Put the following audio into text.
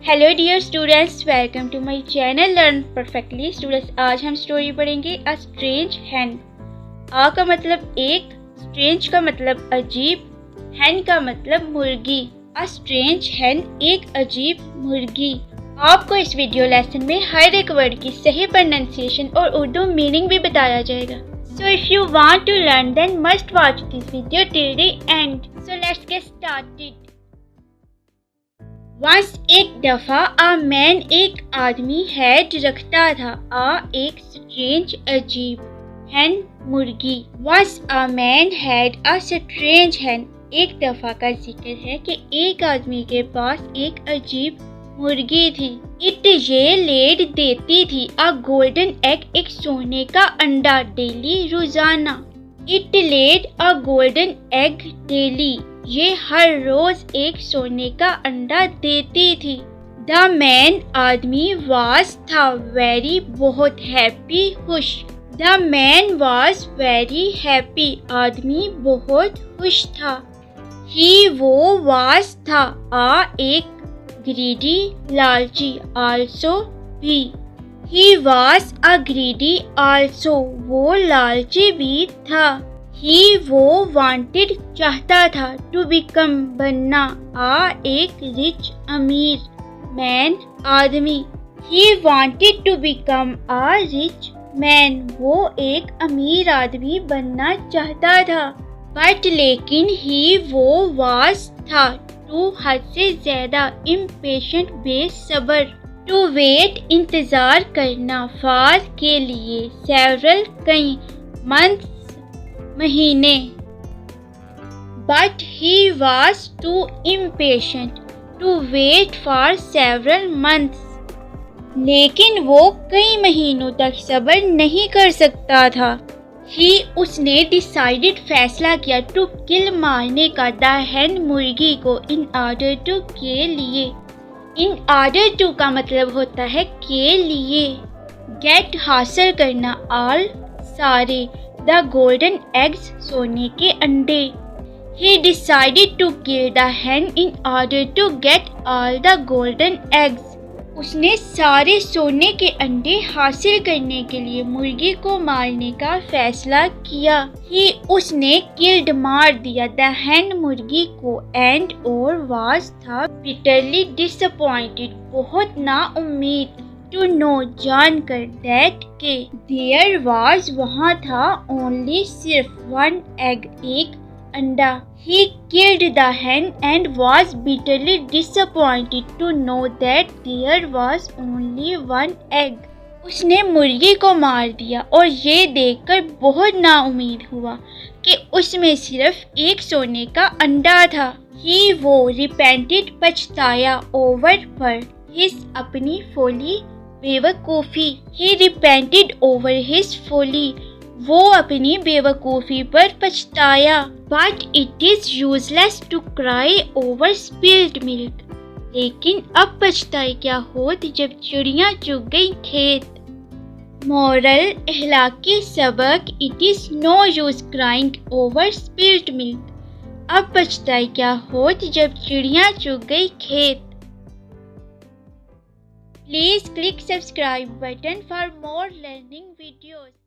Hello dear students, welcome to my channel learn perfectly. Students, आज हम story पढ़ेंगे a strange हैन। आ का मतलब एक, स्ट्रेंज का मतलब अजीब, हैन का मतलब मुर्गी। अ स्ट्रेंज हैन एक अजीब मुर्गी। आपको इस वीडियो लेसन में हर एक वर्ड की सही प्रोनाउंसिएशन और उर्दू मीनिंग भी बताया जाएगा। So if you want to learn, then must watch this video till the end. So let's get started. Once एक दफा a man एक आदमी हैड रखता था a एक strange अजीब hen मुर्गी। Once a man had a strange hen एक दफा का जिक्र है कि एक आदमी के पास एक अजीब मुर्गी थी। इट ये लेड देती थी अ गोल्डन एग एक सोने का अंडा डेली रोजाना। It laid a golden egg daily ये हर रोज एक सोने का अंडा देती थी। द मैन आदमी वाज था वेरी बहुत हैप्पी खुश। The man was very happy आदमी बहुत खुश था। ही वो वाज था आ एक ग्रीडी लालची आल्सो भी। He was a greedy also वो लालची भी था। ही वो वांटेड चाहता था टू बिकम बनना आ एक रिच अमीर मैन आदमी। He wanted to become a rich man वो एक अमीर आदमी बनना चाहता था। बट लेकिन ही वो वाज था टू हद से ज्यादा इम्पेशेंट बेसब्र टू वेट इंतजार करना फार के लिए सेवरल कई मंथ्स महीने। But he was too impatient to wait for several months लेकिन वो कई महीनों तक सब्र नहीं कर सकता था। ही उसने डिसाइडेड फैसला किया टू किल मारने का द hen मुर्गी को इन ऑर्डर टू के लिए। इन ऑर्डर टू का मतलब होता है के लिए। गेट हासिल करना ऑल सारे द गोल्डन एग्स सोने के अंडे। He decided to kill the hen in order to get all the golden eggs उसने सारे सोने के अंडे हासिल करने के लिए मुर्गी को मारने का फैसला किया। ही उसने किल्ड मार दिया द hen मुर्गी को एंड और वाज था बिटरली डिसअपॉइंटेड बहुत ना उम्मीद टू नो जानकर दैट के देयर वाज वहाँ था ओनली सिर्फ वन एग एक अंडा। He killed the hen and was bitterly disappointed to know that there was only one egg. उसने मुर्गी को मार दिया और ये देखकर बहुत नाउम्मीद हुआ कि उसमें सिर्फ एक सोने का अंडा था। He वो repented पछताया over पर his अपनी फोली बेवकूफ़ी। He repented over his folly वो अपनी बेवकूफ़ी पर पछताया। But it is useless to cry over spilled milk लेकिन अब पछताई क्या होती जब चिड़िया चुग गई खेत। मॉरल अखलाकी सबक it is no use crying over spilled milk अब पछताई क्या होती जब चिड़िया चुग गई खेत। Please click subscribe button for more learning videos.